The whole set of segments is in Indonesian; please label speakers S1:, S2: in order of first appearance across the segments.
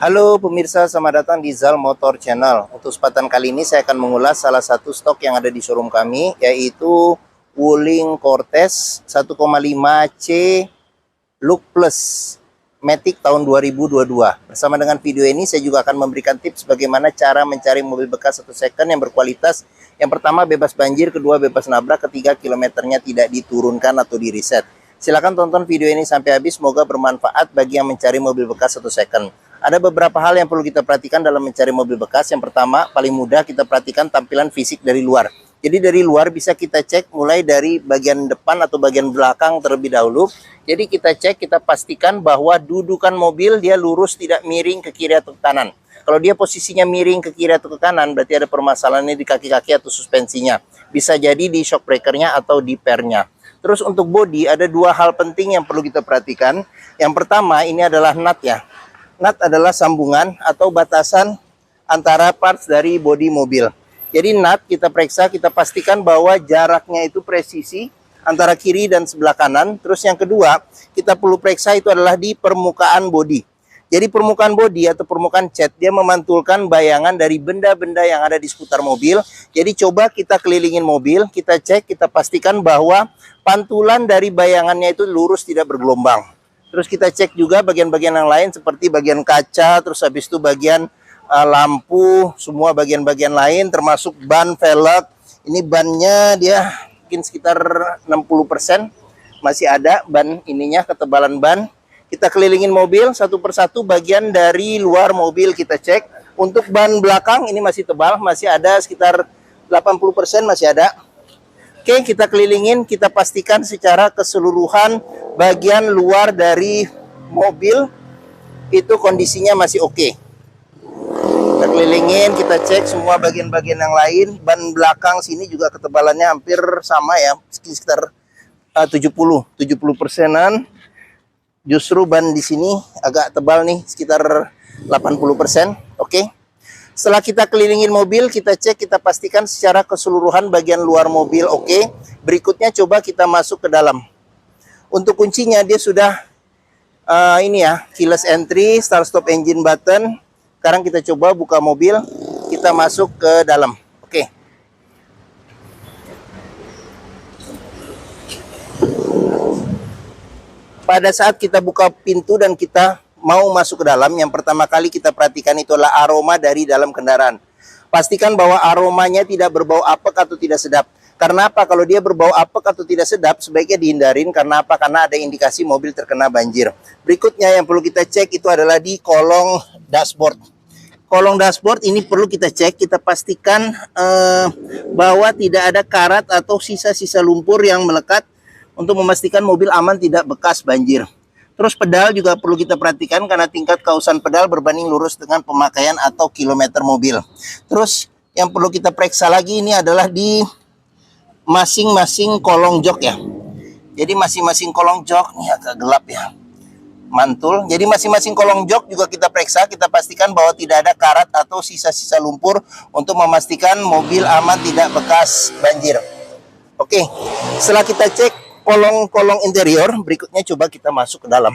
S1: Halo pemirsa, selamat datang di Zal Motor Channel. Untuk kesempatan kali ini saya akan mengulas salah satu stok yang ada di showroom kami, yaitu Wuling Cortez 1,5 C Look Plus Matic tahun 2022. Bersama dengan video ini saya juga akan memberikan tips bagaimana cara mencari mobil bekas atau second yang berkualitas. Yang pertama bebas banjir, kedua bebas nabrak, ketiga kilometernya tidak diturunkan atau di reset. Silakan tonton video ini sampai habis, semoga bermanfaat bagi yang mencari mobil bekas atau second. Ada beberapa hal yang perlu kita perhatikan dalam mencari mobil bekas. Yang pertama, paling mudah kita perhatikan tampilan fisik dari luar. Jadi dari luar bisa kita cek mulai dari bagian depan atau bagian belakang terlebih dahulu. Jadi kita cek, kita pastikan bahwa dudukan mobil dia lurus, tidak miring ke kiri atau ke kanan. Kalau dia posisinya miring ke kiri atau ke kanan, berarti ada permasalahannya di kaki-kaki atau suspensinya. Bisa jadi di shock breakernya atau di pernya. Terus untuk bodi ada dua hal penting yang perlu kita perhatikan. Yang pertama ini adalah nut ya. Nut adalah sambungan atau batasan antara parts dari bodi mobil. Jadi nut kita periksa, kita pastikan bahwa jaraknya itu presisi antara kiri dan sebelah kanan. Terus yang kedua, kita perlu periksa itu adalah di permukaan bodi. Jadi permukaan bodi atau permukaan cat, dia memantulkan bayangan dari benda-benda yang ada di seputar mobil. Jadi coba kita kelilingin mobil, kita cek, kita pastikan bahwa pantulan dari bayangannya itu lurus, tidak bergelombang. Terus kita cek juga bagian-bagian yang lain seperti bagian kaca, terus habis itu bagian lampu, semua bagian-bagian lain termasuk ban, velg. Ini bannya dia mungkin sekitar 60% masih ada ban ininya, ketebalan ban. Kita kelilingin mobil satu persatu bagian dari luar mobil kita cek. Untuk ban belakang ini masih tebal, masih ada sekitar 80% masih ada. Oke, kita kelilingin, kita pastikan secara keseluruhan bagian luar dari mobil itu kondisinya masih oke. Kita kelilingin, kita cek semua bagian-bagian yang lain. Ban belakang sini juga ketebalannya hampir sama ya, sekitar 70%-an. Justru ban di sini agak tebal nih, sekitar 80%. Oke. Setelah kita kelilingin mobil, kita cek, kita pastikan secara keseluruhan bagian luar mobil oke. Berikutnya coba kita masuk ke dalam. Untuk kuncinya dia sudah ini ya, keyless entry, start stop engine button. Sekarang kita coba buka mobil, kita masuk ke dalam. Oke. Pada saat kita buka pintu dan kita mau masuk ke dalam, yang pertama kali kita perhatikan itu adalah aroma dari dalam kendaraan. Pastikan bahwa aromanya tidak berbau apek atau tidak sedap. Karena apa? Kalau dia berbau apek atau tidak sedap, sebaiknya dihindarin. Karena apa? Karena ada indikasi mobil terkena banjir. Berikutnya yang perlu kita cek itu adalah di kolong dashboard. Kolong dashboard ini perlu kita cek, kita pastikan bahwa tidak ada karat atau sisa-sisa lumpur yang melekat untuk memastikan mobil aman tidak bekas banjir. Terus pedal juga perlu kita perhatikan karena tingkat kausan pedal berbanding lurus dengan pemakaian atau kilometer mobil. Terus yang perlu kita periksa lagi ini adalah di masing-masing kolong jok ya. Jadi masing-masing kolong jok, ini agak gelap ya, mantul. Jadi masing-masing kolong jok juga kita periksa, kita pastikan bahwa tidak ada karat atau sisa-sisa lumpur untuk memastikan mobil aman tidak bekas banjir. Oke, setelah kita cek kolong-kolong interior, berikutnya coba kita masuk ke dalam.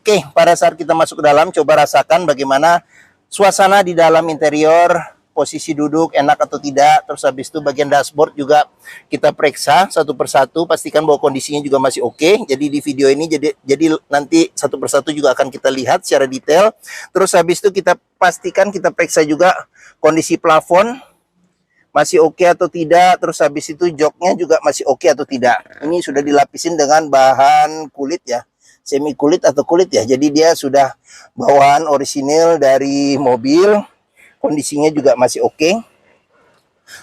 S1: Oke, pada saat kita masuk ke dalam, coba rasakan bagaimana suasana di dalam interior, posisi duduk enak atau tidak. Terus habis itu bagian dashboard juga kita periksa satu persatu, pastikan bahwa kondisinya juga masih oke. Jadi di video ini jadi nanti satu persatu juga akan kita lihat secara detail. Terus habis itu kita pastikan, kita periksa juga kondisi plafon masih oke atau tidak. Terus habis itu joknya juga masih oke atau tidak. Ini sudah dilapisin dengan bahan kulit ya, semi kulit atau kulit ya. Jadi dia sudah bawaan orisinil dari mobil. Kondisinya juga masih oke.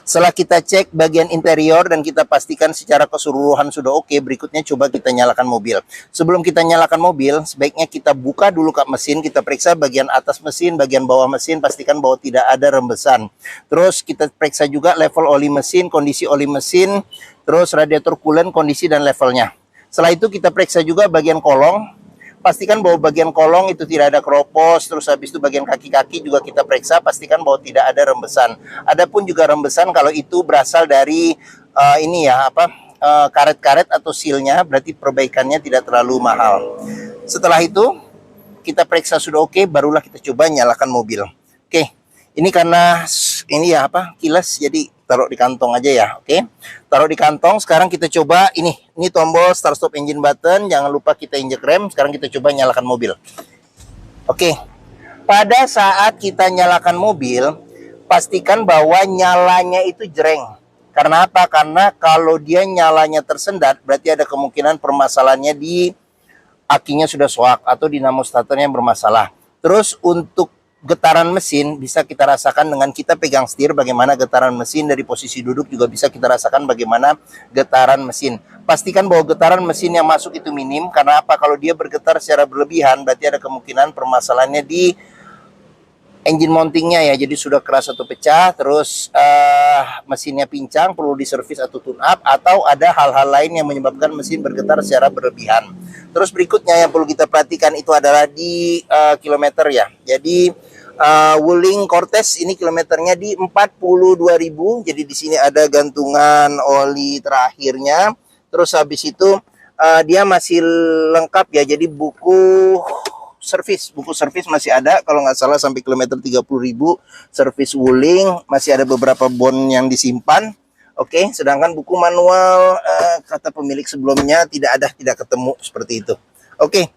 S1: Setelah kita cek bagian interior dan kita pastikan secara keseluruhan sudah oke, berikutnya coba kita nyalakan mobil. Sebelum kita nyalakan mobil, sebaiknya kita buka dulu kap mesin, kita periksa bagian atas mesin, bagian bawah mesin, pastikan bahwa tidak ada rembesan. Terus kita periksa juga level oli mesin, kondisi oli mesin, terus radiator coolant, kondisi dan levelnya. Setelah itu kita periksa juga bagian kolong. Pastikan bahwa bagian kolong itu tidak ada keropos. Terus habis itu bagian kaki-kaki juga kita periksa, pastikan bahwa tidak ada rembesan. Adapun juga rembesan kalau itu berasal dari ini ya, karet-karet atau sealnya, berarti perbaikannya tidak terlalu mahal. Setelah itu kita periksa sudah oke, barulah kita coba nyalakan mobil. Oke, ini karena ini ya kilas, jadi taruh di kantong aja ya. Oke, taruh di kantong. Sekarang kita coba ini tombol start stop engine button. Jangan lupa kita injek rem. Sekarang kita coba nyalakan mobil. Oke, pada saat kita nyalakan mobil, pastikan bahwa nyalanya itu jreng. Karena apa? Karena kalau dia nyalanya tersendat, berarti ada kemungkinan permasalahannya di akinya sudah soak atau dinamo starternya bermasalah. Terus untuk getaran mesin bisa kita rasakan dengan kita pegang setir, bagaimana getaran mesin. Dari posisi duduk juga bisa kita rasakan bagaimana getaran mesin. Pastikan bahwa getaran mesin yang masuk itu minim. Karena apa? Kalau dia bergetar secara berlebihan, berarti ada kemungkinan permasalahannya di engine mountingnya ya, jadi sudah keras atau pecah, terus mesinnya pincang, perlu diservis atau tune up, atau ada hal-hal lain yang menyebabkan mesin bergetar secara berlebihan. Terus berikutnya yang perlu kita perhatikan itu adalah di kilometer ya. Jadi Wuling Cortez ini kilometernya di 42.000. Jadi di sini ada gantungan oli terakhirnya. Terus habis itu dia masih lengkap ya. Jadi buku servis masih ada, kalau nggak salah sampai kilometer 30.000 servis Wuling, masih ada beberapa bon yang disimpan. Oke, sedangkan buku manual kata pemilik sebelumnya tidak ketemu seperti itu. Oke,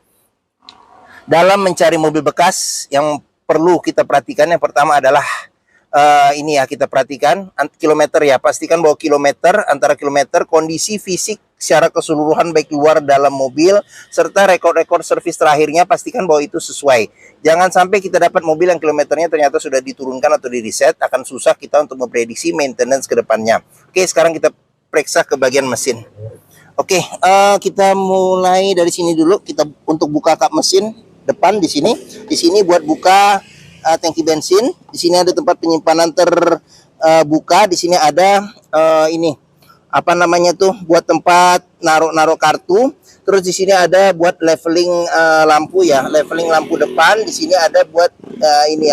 S1: dalam mencari mobil bekas yang perlu kita perhatikan yang pertama adalah ini ya, kita perhatikan kilometer ya. Pastikan bahwa antara kilometer, kondisi fisik secara keseluruhan baik luar dalam mobil, serta rekor-rekor servis terakhirnya, pastikan bahwa itu sesuai. Jangan sampai kita dapat mobil yang kilometernya ternyata sudah diturunkan atau di reset, akan susah kita untuk memprediksi maintenance ke depannya. Oke, sekarang kita periksa ke bagian mesin. Oke, kita mulai dari sini dulu. Kita untuk buka kap mesin depan di sini. Di sini buat buka tangki bensin. Di sini ada tempat penyimpanan terbuka. Di sini ada ini apa namanya tuh, buat tempat naruh kartu. Terus di sini ada buat leveling lampu ya, leveling lampu depan. Di sini ada buat ini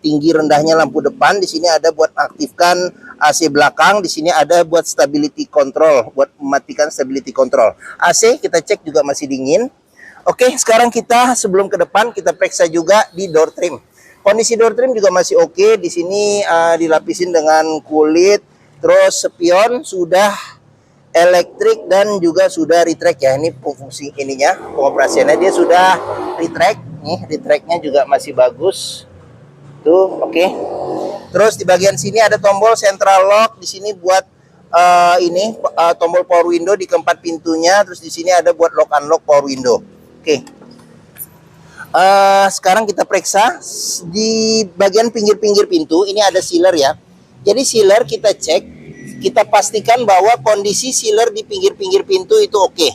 S1: tinggi rendahnya lampu depan. Di sini ada buat aktifkan AC belakang. Di sini ada buat stability control, buat mematikan stability control. AC kita cek juga masih dingin. Oke, sekarang kita sebelum ke depan kita periksa juga di door trim. Kondisi door trim juga masih oke. Di sini dilapisin dengan kulit. Terus spion sudah elektrik dan juga sudah retract ya. Ini fungsi ininya, pengoperasiannya dia sudah retract. Nih, retractnya juga masih bagus. Tuh, oke. Terus di bagian sini ada tombol central lock. Di sini buat tombol power window di keempat pintunya. Terus di sini ada buat lock unlock power window. Oke. Sekarang kita periksa di bagian pinggir-pinggir pintu. Ini ada sealer ya. Jadi sealer kita cek, kita pastikan bahwa kondisi sealer di pinggir-pinggir pintu itu oke.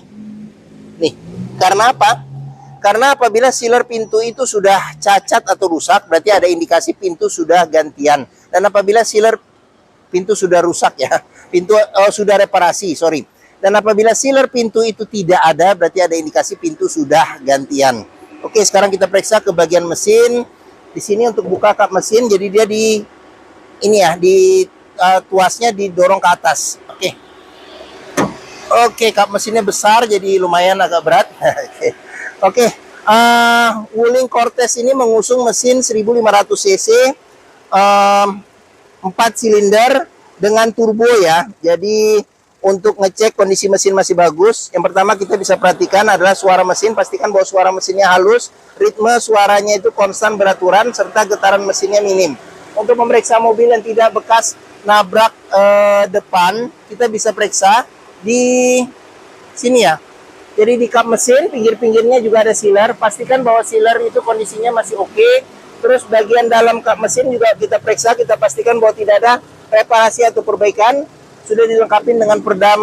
S1: Nih, karena apa? Karena apabila sealer pintu itu sudah cacat atau rusak, berarti ada indikasi pintu sudah gantian. Dan apabila sealer pintu sudah rusak ya, sudah reparasi, sorry. Dan apabila sealer pintu itu tidak ada, berarti ada indikasi pintu sudah gantian. Oke, sekarang kita periksa ke bagian mesin. Di sini untuk buka kap mesin, jadi dia tuasnya didorong ke atas. Oke, kap mesinnya besar, jadi lumayan agak berat. Oke, Wuling Cortez ini mengusung mesin 1500 cc, 4 silinder dengan turbo ya. Jadi untuk ngecek kondisi mesin masih bagus, yang pertama kita bisa perhatikan adalah suara mesin. Pastikan bahwa suara mesinnya halus, ritme suaranya itu konstan beraturan, serta getaran mesinnya minim. Untuk memeriksa mobil yang tidak bekas nabrak depan, kita bisa periksa di sini ya. Jadi di kap mesin, pinggir-pinggirnya juga ada sealer. Pastikan bahwa sealer itu kondisinya masih oke. Terus bagian dalam kap mesin juga kita periksa, kita pastikan bahwa tidak ada reparasi atau perbaikan. Sudah dilengkapi dengan peredam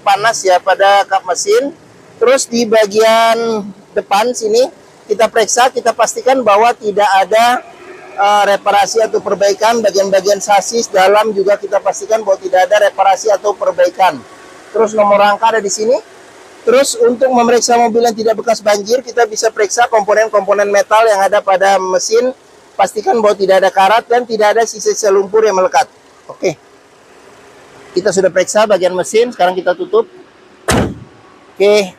S1: panas ya pada kap mesin. Terus di bagian depan sini kita periksa, kita pastikan bahwa tidak ada reparasi atau perbaikan. Bagian-bagian sasis dalam juga kita pastikan bahwa tidak ada reparasi atau perbaikan. Terus nomor rangka ada di sini. Terus untuk memeriksa mobil yang tidak bekas banjir, kita bisa periksa komponen-komponen metal yang ada pada mesin. Pastikan bahwa tidak ada karat dan tidak ada sisa-sisa lumpur yang melekat. Oke, kita sudah periksa bagian mesin. Sekarang kita tutup. Oke,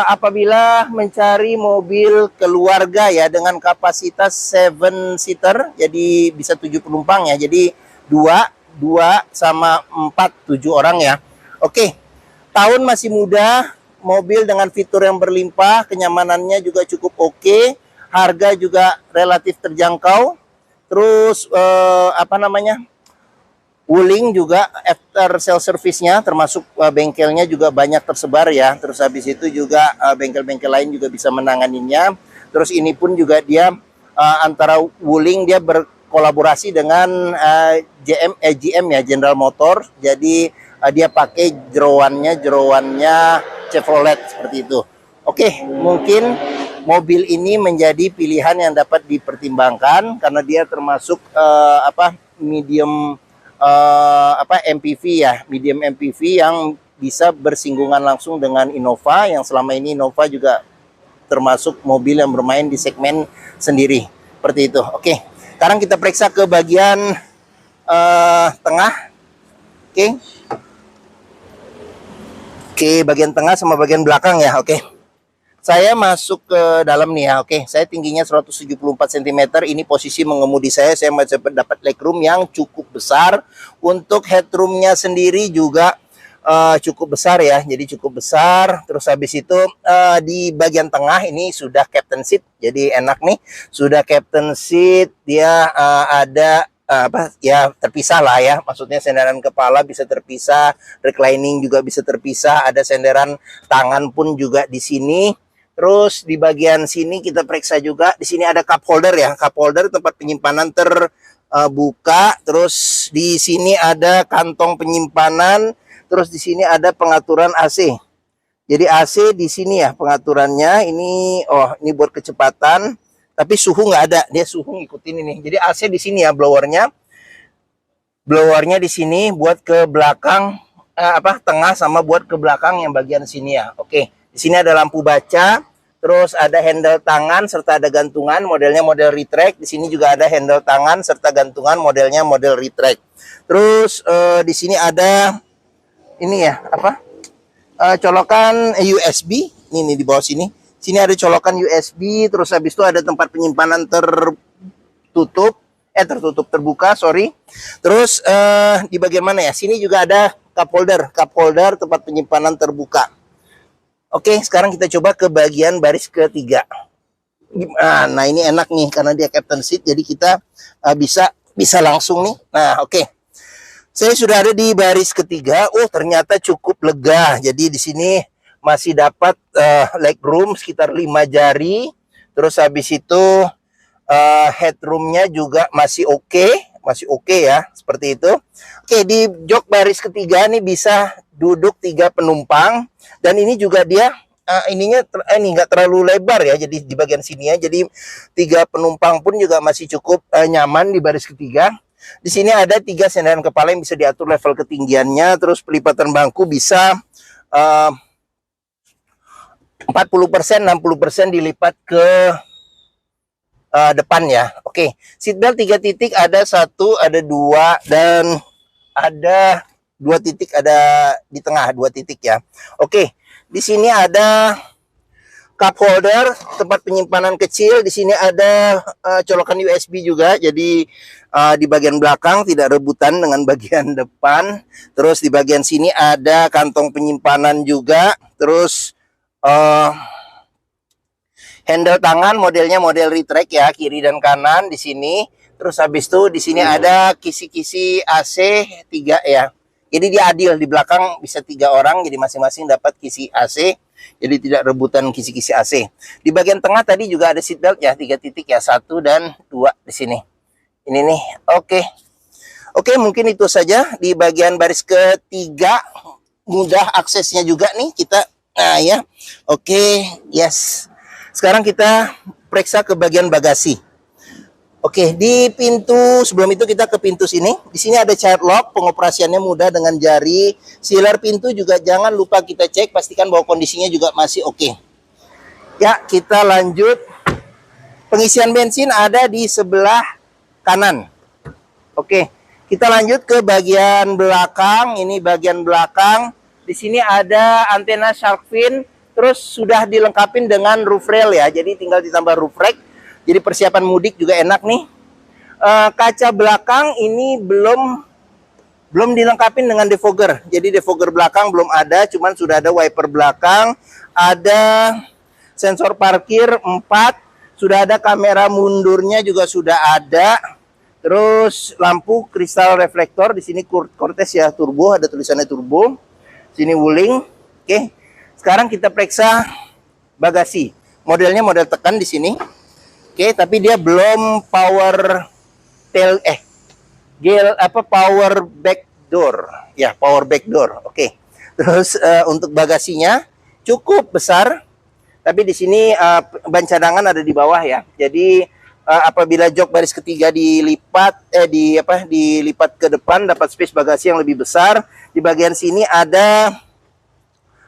S1: Apabila mencari mobil keluarga ya dengan kapasitas 7 seater, jadi bisa 7 penumpang ya. Jadi 2 sama 4, 7 orang ya. Oke. Tahun masih muda, mobil dengan fitur yang berlimpah, kenyamanannya juga cukup oke, harga juga relatif terjangkau. Terus apa namanya? Wuling juga after sale service-nya termasuk bengkelnya juga banyak tersebar ya. Terus habis itu juga bengkel-bengkel lain juga bisa menanganinya. Terus ini pun juga dia antara Wuling dia berkolaborasi dengan GM ya, General Motor. Jadi dia pakai jeroannya Chevrolet seperti itu. Oke, mungkin mobil ini menjadi pilihan yang dapat dipertimbangkan karena dia termasuk medium MPV ya, medium MPV yang bisa bersinggungan langsung dengan Innova, yang selama ini Innova juga termasuk mobil yang bermain di segmen sendiri seperti itu. Oke, sekarang kita periksa ke bagian tengah. Oke, bagian tengah sama bagian belakang ya. Oke, saya masuk ke dalam nih ya. Oke, saya tingginya 174 cm. Ini posisi mengemudi saya masih dapat legroom yang cukup besar. Untuk headroomnya sendiri juga cukup besar ya. Jadi cukup besar. Terus habis itu di bagian tengah ini sudah captain seat. Jadi enak nih. Sudah captain seat. Dia ada terpisah lah ya. Maksudnya senderan kepala bisa terpisah. Reclining juga bisa terpisah. Ada senderan tangan pun juga di sini. Terus di bagian sini kita periksa juga, di sini ada cup holder ya, cup holder tempat penyimpanan terbuka. Terus di sini ada kantong penyimpanan. Terus di sini ada pengaturan AC. Jadi AC di sini ya pengaturannya. Ini ini buat kecepatan, tapi suhu nggak ada. Dia suhu ngikutin ini. Jadi AC di sini ya blowernya. Blowernya di sini buat ke belakang tengah sama buat ke belakang yang bagian sini ya. Oke. Di sini ada lampu baca. Terus ada handle tangan serta ada gantungan, modelnya model retract. Di sini juga ada handle tangan serta gantungan, modelnya model retract. Terus di sini ada ini ya, colokan USB. Ini di bawah sini. Sini ada colokan USB, terus habis itu ada tempat penyimpanan tertutup terbuka, sorry. Terus di bagian mana ya? Sini juga ada cup holder tempat penyimpanan terbuka. Oke, sekarang kita coba ke bagian baris ketiga. Nah, ini enak nih karena dia captain seat, jadi kita bisa langsung nih. Nah, oke. Saya sudah ada di baris ketiga. Oh, ternyata cukup lega. Jadi di sini masih dapat legroom sekitar 5 jari. Terus habis itu headroomnya juga masih oke ya, seperti itu. Oke, di jok baris ketiga nih bisa duduk 3 penumpang. Dan ini juga dia ininya nggak terlalu lebar ya, jadi di bagian sini ya. Jadi 3 penumpang pun juga masih cukup nyaman di baris ketiga. Di sini ada 3 senderan kepala yang bisa diatur level ketinggiannya. Terus pelipatan bangku bisa 40%, 60% dilipat ke depan ya. Oke, seatbelt 3 titik, ada 1, ada 2, dan ada 2 titik, ada di tengah 2 titik ya. Oke, di sini ada cup holder, tempat penyimpanan kecil. Di sini ada colokan USB juga. Jadi di bagian belakang tidak rebutan dengan bagian depan. Terus di bagian sini ada kantong penyimpanan juga. Terus handle tangan modelnya model retract ya, kiri dan kanan di sini. Terus habis itu di sini ada kisi-kisi AC 3 ya. Jadi dia adil, di belakang bisa 3 orang, jadi masing-masing dapat kisi AC. Jadi tidak rebutan kisi-kisi AC. Di bagian tengah tadi juga ada seatbelt ya, 3 titik ya, 1 dan 2 di sini. Ini nih, oke. Oke, mungkin itu saja di bagian baris ketiga. Mudah aksesnya juga nih kita. Nah ya, oke, yes. Sekarang kita periksa ke bagian bagasi. Oke, di pintu sebelum itu kita ke pintu sini. Di sini ada child lock, pengoperasiannya mudah dengan jari. Sealer pintu juga jangan lupa kita cek, pastikan bahwa kondisinya juga masih oke. Ya, kita lanjut. Pengisian bensin ada di sebelah kanan. Oke, kita lanjut ke bagian belakang. Ini bagian belakang. Di sini ada antena shark fin. Terus sudah dilengkapi dengan roof rail ya, jadi tinggal ditambah roof rack. Jadi persiapan mudik juga enak nih. Kaca belakang ini belum dilengkapi dengan defogger. Jadi defogger belakang belum ada, cuman sudah ada wiper belakang, ada sensor parkir 4, sudah ada kamera mundurnya juga sudah ada. Terus lampu kristal reflektor di sini Cortez ya, turbo, ada tulisannya turbo. Sini Wuling. Oke. Sekarang kita periksa bagasi. Modelnya model tekan di sini. Oke, tapi dia belum power power back door. Ya, power back door. Oke. Terus untuk bagasinya cukup besar. Tapi di sini ban cadangan ada di bawah ya. Jadi apabila jok baris ketiga dilipat dilipat ke depan, dapat space bagasi yang lebih besar. Di bagian sini ada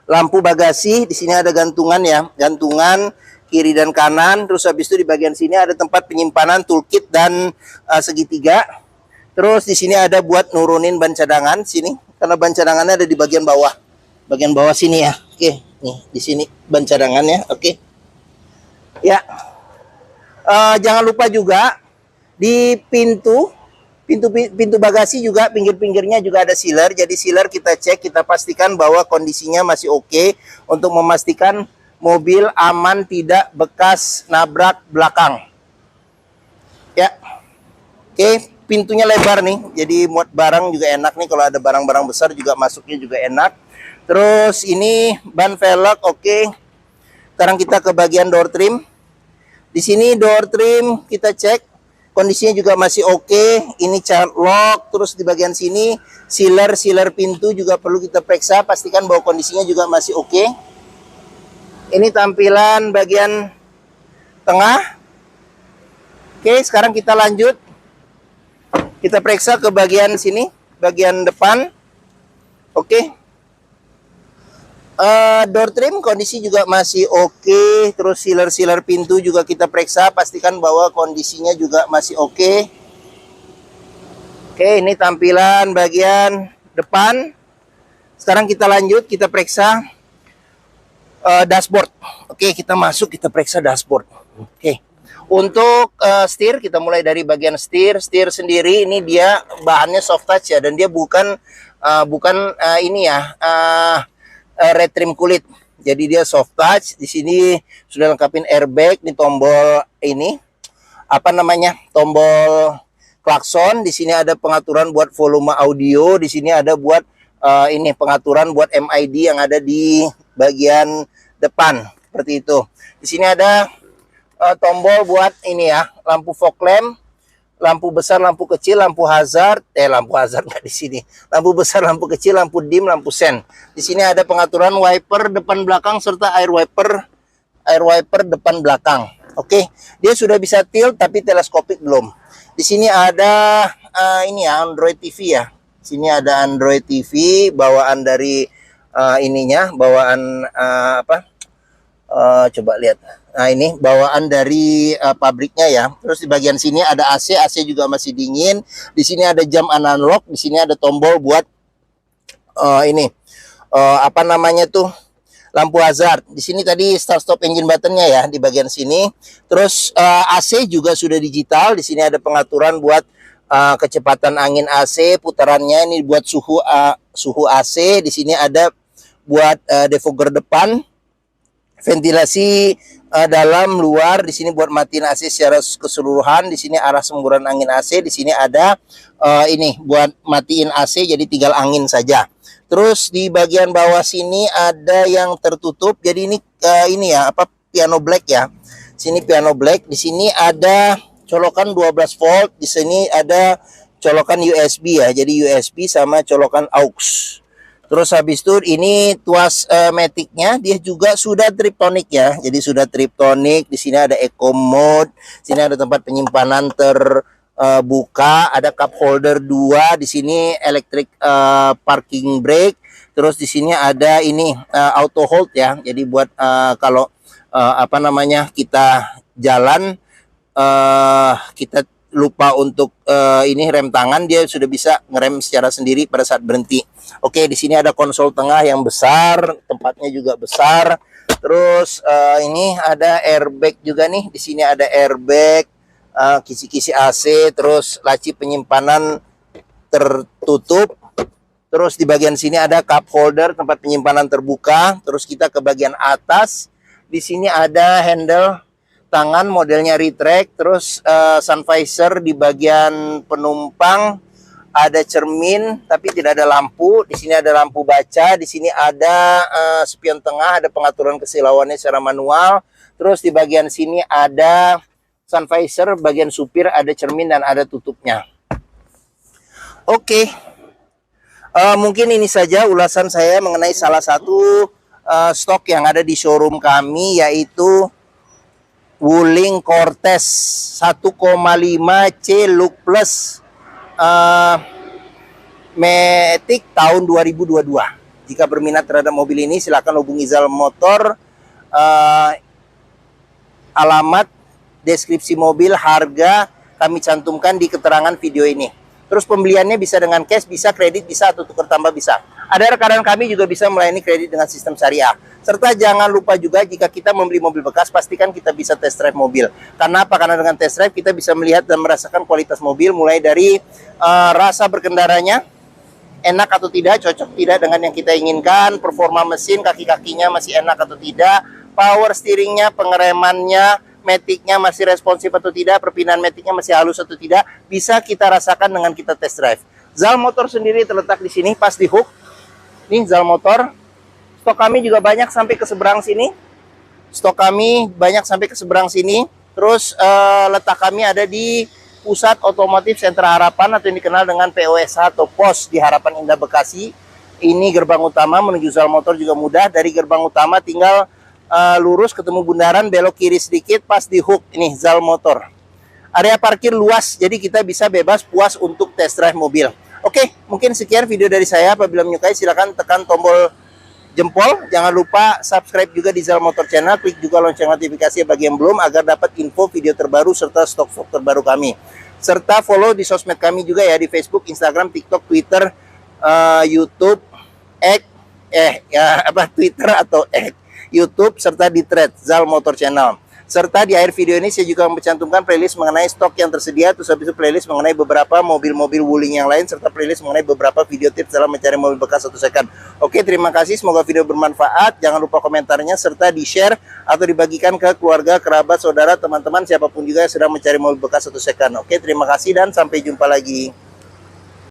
S1: lampu bagasi, di sini ada gantungan ya, gantungan kiri dan kanan. Terus habis itu di bagian sini ada tempat penyimpanan toolkit dan segitiga. Terus di sini ada buat nurunin ban cadangan sini, karena ban cadangannya ada di bagian bawah. Bagian bawah sini ya. Oke, nih di sini ban cadangannya. Oke. Ya. Jangan lupa juga di pintu bagasi juga pinggir-pinggirnya juga ada sealer. Jadi sealer kita cek, kita pastikan bahwa kondisinya masih oke untuk memastikan mobil aman, tidak bekas nabrak belakang. Ya. Oke, pintunya lebar nih. Jadi muat barang juga enak nih, kalau ada barang-barang besar juga masuknya juga enak. Terus ini ban velg oke. Sekarang kita ke bagian door trim. Di sini door trim kita cek kondisinya juga masih oke. Ini child lock. Terus di bagian sini sealer pintu juga perlu kita periksa, pastikan bahwa kondisinya juga masih oke. Ini tampilan bagian tengah. Oke, sekarang kita lanjut. Kita periksa ke bagian sini, bagian depan. Oke. Door trim kondisi juga masih oke. Terus sealer pintu juga kita periksa, pastikan bahwa kondisinya juga masih oke. Oke, ini tampilan bagian depan. Sekarang kita lanjut, kita periksa dashboard. Oke, kita masuk, kita periksa dashboard. Oke. Untuk setir, kita mulai dari bagian setir. Setir sendiri ini dia bahannya soft touch ya, dan dia bukan ini ya, red trim kulit. Jadi dia soft touch. Di sini sudah lengkapin airbag, di tombol ini apa namanya? Tombol klakson. Di sini ada pengaturan buat volume audio, di sini ada buat ini pengaturan buat MID yang ada di bagian depan seperti itu. Di sini ada tombol buat ini ya, lampu fog lamp. Lampu besar, lampu kecil, lampu hazard, lampu hazard nggak di sini. Lampu besar, lampu kecil, lampu dim, lampu sen. Di sini ada pengaturan wiper depan belakang serta air wiper depan belakang. Oke, dia sudah bisa tilt tapi teleskopik belum. Di sini ada ini ya, Android TV ya. Sini ada Android TV bawaan dari bawaan coba lihat. Nah, ini bawaan dari pabriknya ya. Terus di bagian sini ada AC juga masih dingin. Di sini ada jam analog, di sini ada tombol buat lampu hazard. Di sini tadi start stop engine buttonnya ya di bagian sini. Terus AC juga sudah digital. Di sini ada pengaturan buat kecepatan angin AC, putarannya ini buat suhu AC. Di sini ada buat defogger depan, ventilasi dalam luar. Di sini buat matiin AC secara keseluruhan. Di sini arah semburan angin AC. Di sini ada ini buat matiin AC, jadi tinggal angin saja. Terus di bagian bawah sini ada yang tertutup. Jadi ini ya piano black ya. Sini piano black. Di sini ada colokan 12 volt. Di sini ada colokan USB ya. Jadi USB sama colokan aux. Terus habis itu ini tuas maticnya dia juga sudah triptonic ya. Jadi sudah triptonic. Di sini ada eco mode. Sini ada tempat penyimpanan terbuka. Ada cup holder 2. Di sini electric parking brake. Terus di sini ada ini auto hold ya. Jadi buat kalau kita jalan kita lupa untuk ini rem tangan, dia sudah bisa ngerem secara sendiri pada saat berhenti. Oke, di sini ada konsol tengah yang besar, tempatnya juga besar. Terus ini ada airbag juga nih. Di sini ada airbag, kisi-kisi AC, terus laci penyimpanan tertutup. Terus di bagian sini ada cup holder, tempat penyimpanan terbuka. Terus kita ke bagian atas. Di sini ada handle tangan modelnya retract. Terus sun visor di bagian penumpang. Ada cermin tapi tidak ada lampu. Di sini ada lampu baca. Di sini ada spion tengah, ada pengaturan kesilauannya secara manual. Terus di bagian sini ada sun visor, bagian supir ada cermin dan ada tutupnya. Oke. Mungkin ini saja ulasan saya mengenai salah satu stok yang ada di showroom kami, yaitu Wuling Cortez 1,5 C Look Plus Matic tahun 2022. Jika berminat terhadap mobil ini, silakan hubungi Zal Motor. Alamat, deskripsi mobil, harga kami cantumkan di keterangan video ini. Terus pembeliannya bisa dengan cash, bisa kredit, bisa atau tukar tambah bisa. Ada rekan kami juga bisa melayani kredit dengan sistem syariah. Serta jangan lupa juga jika kita membeli mobil bekas, pastikan kita bisa test drive mobil. Karena apa? Karena dengan test drive kita bisa melihat dan merasakan kualitas mobil, mulai dari rasa berkendaranya, enak atau tidak, cocok tidak dengan yang kita inginkan, performa mesin, kaki-kakinya masih enak atau tidak, power steeringnya, pengeremannya, Matic-nya masih responsif atau tidak, perpindahan Matic-nya masih halus atau tidak, bisa kita rasakan dengan kita test drive. Zal Motor sendiri terletak di sini, pas di hook. Nih Zal Motor. Stok kami juga banyak sampai ke seberang sini. Terus letak kami ada di Pusat Otomotif Sentra Harapan atau yang dikenal dengan POSH atau POS di Harapan Indah Bekasi. Ini gerbang utama menuju Zal Motor juga mudah. Dari gerbang utama tinggal lurus ketemu bundaran, belok kiri sedikit pas di hook ini Zal Motor. Area parkir luas, jadi kita bisa bebas puas untuk test drive mobil. Oke, mungkin sekian video dari saya. Apabila menyukai silakan tekan tombol jempol. Jangan lupa subscribe juga di Zal Motor Channel, klik juga lonceng notifikasi bagi yang belum agar dapat info video terbaru serta stok-stok terbaru kami. Serta follow di sosmed kami juga ya, di Facebook, Instagram, TikTok, Twitter, YouTube, Twitter atau YouTube, serta di thread Zal Motor Channel. Serta di akhir video ini saya juga mencantumkan playlist mengenai stok yang tersedia, terus habis itu playlist mengenai beberapa mobil-mobil Wuling yang lain, serta playlist mengenai beberapa video tips dalam mencari mobil bekas atau second. Oke, terima kasih, semoga video bermanfaat. Jangan lupa komentarnya serta di-share atau dibagikan ke keluarga, kerabat, saudara, teman-teman, siapapun juga yang sedang mencari mobil bekas atau second. Oke, terima kasih dan sampai jumpa lagi.